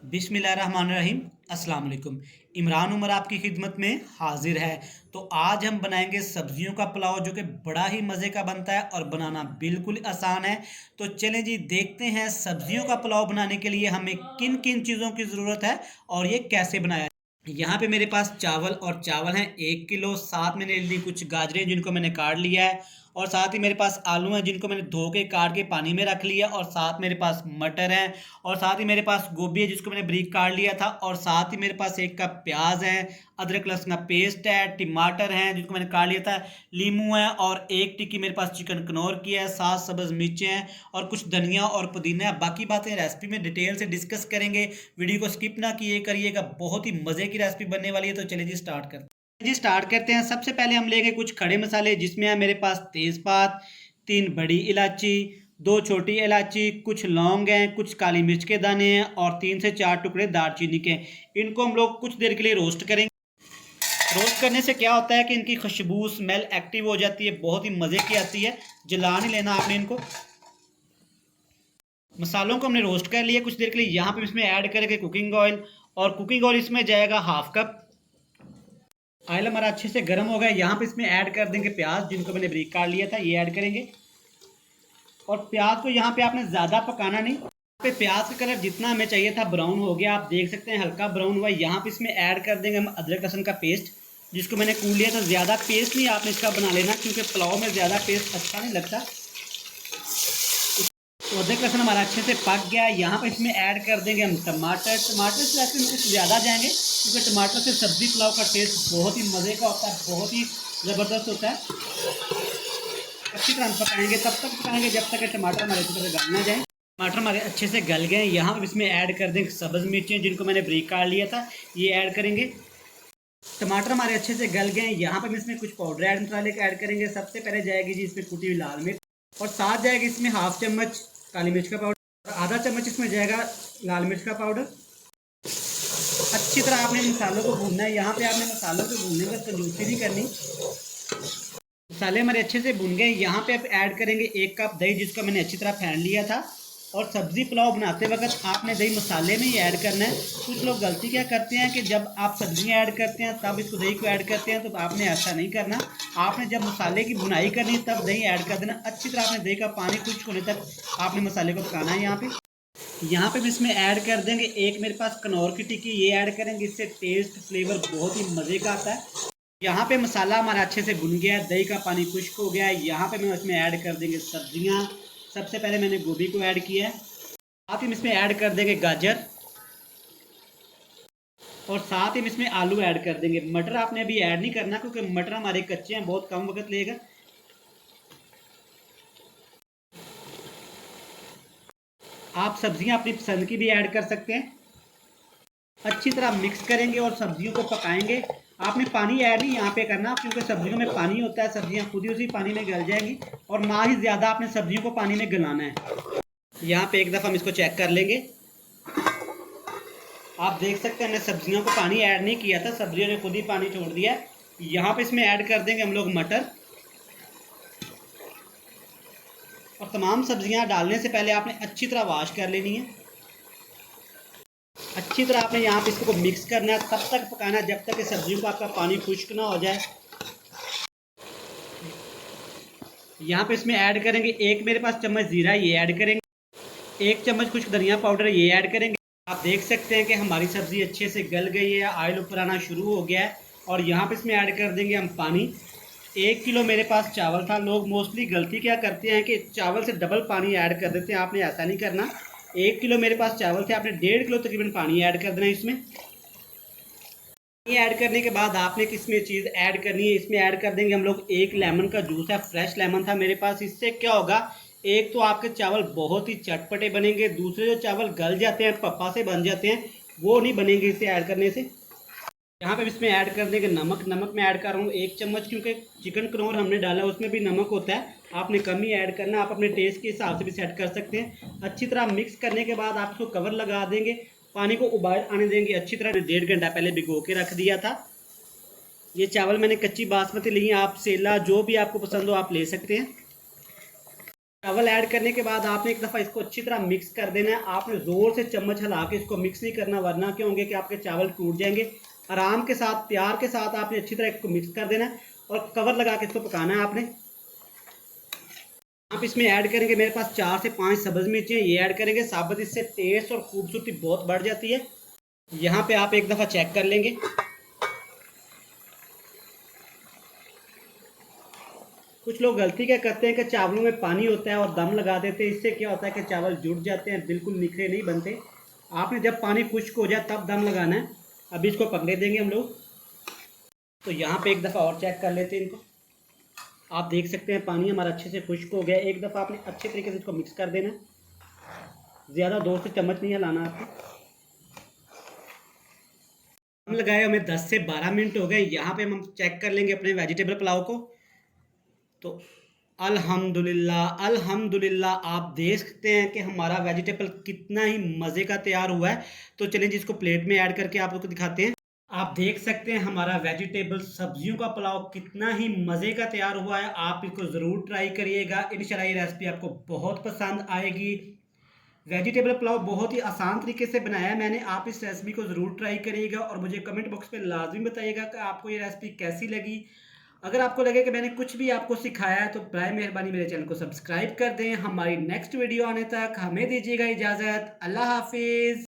बिस्मिल्लाहिर्रहमानिर्रहीम। अस्सलाम वालेकुम। इमरान उमर आपकी खिदमत में हाजिर है। तो आज हम बनाएंगे सब्जियों का पुलाव जो कि बड़ा ही मज़े का बनता है और बनाना बिल्कुल आसान है। तो चलें जी, देखते हैं सब्जियों का पुलाव बनाने के लिए हमें किन किन चीज़ों की ज़रूरत है और ये कैसे बनाया। यहाँ पे मेरे पास चावल हैं 1 किलो। साथ में ले ली कुछ गाजरें जिनको मैंने काट लिया है, और साथ ही मेरे पास आलू हैं जिनको मैंने धो के काट के पानी में रख लिया, और साथ मेरे पास मटर हैं, और साथ ही मेरे पास गोभी है जिसको मैंने बारीक काट लिया था, और साथ ही मेरे पास 1 कप प्याज है, अदरक लहसुन का पेस्ट है, टमाटर हैं जिनको मैंने काट लिया था, लीमू है, और 1 टिक्की मेरे पास चिकन कनौर की है, 7 सब्ज़ मिर्चें हैं, और कुछ धनिया और पुदीना है। बाकी बातें रेसिपी में डिटेल से डिस्कस करेंगे। वीडियो को स्किप ना किए करिएगा, बहुत ही मज़े की रेसिपी बनने वाली है। तो चलिए जी स्टार्ट करते हैं। सबसे पहले हम लेंगे कुछ खड़े मसाले, जिसमें है मेरे पास तेज़पात, 3 बड़ी इलायची, 2 छोटी इलायची, कुछ लौंग हैं, कुछ काली मिर्च के दाने हैं, और 3 से 4 टुकड़े दालचीनी के। इनको हम लोग कुछ देर के लिए रोस्ट करेंगे। रोस्ट करने से क्या होता है कि इनकी खुशबू स्मेल एक्टिव हो जाती है, बहुत ही मज़े की आती है। जला नहीं लेना आपने इनको। मसालों को हमने रोस्ट कर लिया कुछ देर के लिए। यहाँ पे इसमें ऐड करेंगे कुकिंग ऑयल, और कुकिंग ऑयल इसमें जाएगा 1/2 कप। ऑयल हमारा अच्छे से गर्म हो गया। यहाँ पे इसमें ऐड कर देंगे प्याज जिनको मैंने बारीक काट लिया था, ये ऐड करेंगे। और प्याज को यहाँ पे आपने ज़्यादा पकाना नहीं। यहाँ पे प्याज का कलर जितना हमें चाहिए था ब्राउन हो गया, आप देख सकते हैं हल्का ब्राउन हुआ। यहाँ पे इसमें ऐड कर देंगे हम अदरक लहसुन का पेस्ट जिसको मैंने कूट लिया था। ज़्यादा पेस्ट नहीं आपने इसका बना लेना, क्योंकि पुलाव में ज़्यादा पेस्ट अच्छा नहीं लगता। तो अदरक लहसुन हमारा अच्छे से पक गया। यहाँ पर इसमें ऐड कर देंगे हम टमाटर। टमाटर से वैसे हम कुछ ज़्यादा जाएंगे, क्योंकि टमाटर से सब्ज़ी पुलाव का टेस्ट बहुत ही मज़े का होता है, बहुत ही ज़बरदस्त होता है। अच्छी तरह पकाएंगे, तब तक पकाएंगे जब तक टमाटर हमारे अच्छी तरह गल ना जाए। टमाटर हमारे अच्छे से गल गए। यहाँ पर इसमें ऐड कर देंगे सब्ज़ मिर्चें जिनको मैंने बारीक काट लिया था, ये ऐड करेंगे। टमाटर हमारे अच्छे से गल गए। यहाँ पर इसमें कुछ पाउडर ऐड मसाले ऐड करेंगे। सबसे पहले जाएगी जी इसमें कुटी हुई लाल मिर्च, और साथ जाएगी इसमें 1/2 चम्मच काली मिर्च का पाउडर, और आधा चम्मच इसमें जाएगा लाल मिर्च का पाउडर। अच्छी तरह आपने मसालों को भूनना है। यहाँ पे आपने मसालों को भूनने में कंजूसी नहीं करनी। मसाले हमारे अच्छे से भुन गए। यहाँ पे आप ऐड करेंगे 1 कप दही जिसको मैंने अच्छी तरह फेंट लिया था। और सब्ज़ी पुलाव बनाते वक्त आपने दही मसाले में ही ऐड करना है। कुछ लोग गलती क्या करते हैं कि जब आप सब्जियाँ ऐड करते हैं तब इसको दही को ऐड करते हैं, तो आपने ऐसा नहीं करना। आपने जब मसाले की भुनाई करनी तब दही ऐड कर देना। अच्छी तरह आपने दही का पानी खुश्क होने तक आपने मसाले को पकाना है। यहाँ पे भी इसमें ऐड कर देंगे एक मेरे पास कनौर की टिक्की, ये ऐड करेंगे। इससे टेस्ट फ्लेवर बहुत ही मज़े का आता है। यहाँ पे मसाला हमारा अच्छे से भुन गया है, दही का पानी खुश्क हो गया है। यहाँ पे मैं इसमें ऐड कर देंगे सब्जियाँ। सबसे पहले मैंने गोभी को ऐड किया है। साथ ही इसमें ऐड कर देंगे गाजर, और साथ ही इसमें आलू ऐड कर देंगे। मटर आपने अभी ऐड नहीं करना, क्योंकि मटर हमारे कच्चे हैं, बहुत कम वक्त लेगा। आप सब्जियाँ अपनी पसंद की भी ऐड कर सकते हैं। अच्छी तरह मिक्स करेंगे और सब्जियों को पकाएंगे। आपने पानी ऐड नहीं यहाँ पे करना, क्योंकि सब्जियों में पानी होता है, सब्जियाँ खुद ही उसी पानी में गल जाएंगी, और ना ही ज़्यादा आपने सब्जियों को पानी में गलाना है। यहाँ पे एक दफ़ा हम इसको चेक कर लेंगे। आप देख सकते हैं हमने सब्जियों को पानी ऐड नहीं किया था, सब्जियों ने खुद ही पानी छोड़ दिया है। यहाँ पे इसमें ऐड कर देंगे हम लोग मटर, और तमाम सब्जियाँ डालने से पहले आपने अच्छी तरह वॉश कर लेनी है। अच्छी तरह आपने यहाँ पे इसको मिक्स करना है, तब तक पकाना है जब तक कि सब्जियों का आपका पानी खुश्क ना हो जाए। यहाँ पे इसमें ऐड करेंगे एक मेरे पास चम्मच ज़ीरा, ये ऐड करेंगे। 1 चम्मच कुछ धनिया पाउडर, ये ऐड करेंगे। आप देख सकते हैं कि हमारी सब्ज़ी अच्छे से गल गई है, ऑयल ऊपर आना शुरू हो गया है। और यहाँ पे इसमें ऐड कर देंगे हम पानी। 1 किलो मेरे पास चावल था। लोग मोस्टली गलती क्या करते हैं कि चावल से डबल पानी ऐड कर देते हैं, आपने ऐसा नहीं करना। 1 किलो मेरे पास चावल थे, आपने 1.5 किलो तकरीबन पानी ऐड कर देना इसमें। ये ऐड करने के बाद आपने किसमें चीज़ ऐड करनी है, इसमें ऐड कर देंगे हम लोग 1 लेमन का जूस है, फ्रेश लेमन था मेरे पास। इससे क्या होगा, एक तो आपके चावल बहुत ही चटपटे बनेंगे, दूसरे जो चावल गल जाते हैं पप्पा से बन जाते हैं वो नहीं बनेंगे इसे ऐड करने से। यहाँ पे इसमें ऐड कर देंगे नमक। नमक मैं ऐड कर रहा हूँ 1 चम्मच, क्योंकि चिकन कनौर हमने डाला उसमें भी नमक होता है, आपने कम ही ऐड करना। आप अपने टेस्ट के हिसाब से भी सेट कर सकते हैं। अच्छी तरह मिक्स करने के बाद आप इसको कवर लगा देंगे, पानी को उबाल आने देंगे अच्छी तरह। 1.5 घंटा पहले भिगो के रख दिया था। ये चावल मैंने कच्ची बासमती ली है, आप सेला जो भी आपको पसंद हो आप ले सकते हैं। चावल ऐड करने के बाद आपने एक दफ़ा इसको अच्छी तरह मिक्स कर देना है। आपने ज़ोर से चम्मच हिला के इसको मिक्स नहीं करना, वरना क्या होंगे कि आपके चावल टूट जाएंगे। आराम के साथ, प्यार के साथ आपने अच्छी तरह इसको मिक्स कर देना है और कवर लगा के इसको पकाना है आपने। आप इसमें ऐड करेंगे, मेरे पास 4 से 5 सब्ज़ मिर्चें, ये ऐड करेंगे साबुत। इससे टेस्ट और खूबसूरती बहुत बढ़ जाती है। यहाँ पे आप एक दफ़ा चेक कर लेंगे। कुछ लोग गलती क्या करते हैं कि चावलों में पानी होता है और दम लगा देते हैं। इससे क्या होता है कि चावल जुड़ जाते हैं, बिल्कुल निखरे नहीं बनते। आपने जब पानी खुश्क हो जाए तब दम लगाना है। अभी इसको पकने देंगे हम लोग। तो यहाँ पे एक दफ़ा और चेक कर लेते हैं इनको। आप देख सकते हैं पानी हमारा अच्छे से खुश्क हो गया। एक दफ़ा आपने अच्छे तरीके से इसको मिक्स कर देना। ज़्यादा जोर से चम्मच नहीं हिलाना आपको। हम लगाए हमें 10 से 12 मिनट हो गए। यहाँ पे हम चेक कर लेंगे अपने वेजिटेबल पुलाव को। तो अल्हम्दुलिल्लाह अल्हम्दुलिल्लाह, आप देख सकते हैं कि हमारा वेजिटेबल कितना ही मज़े का तैयार हुआ है। तो चलिए जिसको प्लेट में ऐड करके आप लोग को दिखाते हैं। आप देख सकते हैं हमारा वेजिटेबल सब्जियों का पुलाव कितना ही मज़े का तैयार हुआ है। आप इसको ज़रूर ट्राई करिएगा, इंशाल्लाह ये रेसिपी आपको बहुत पसंद आएगी। वेजिटेबल पुलाव बहुत ही आसान तरीके से बनाया है मैंने। आप इस रेसिपी को ज़रूर ट्राई करिएगा और मुझे कमेंट बॉक्स में लाजमी बताइएगा कि आपको ये रेसिपी कैसी लगी। अगर आपको लगे कि मैंने कुछ भी आपको सिखाया है तो बराए मेहरबानी मेरे चैनल को सब्सक्राइब कर दें। हमारी नेक्स्ट वीडियो आने तक हमें दीजिएगा इजाज़त। अल्लाह हाफिज़।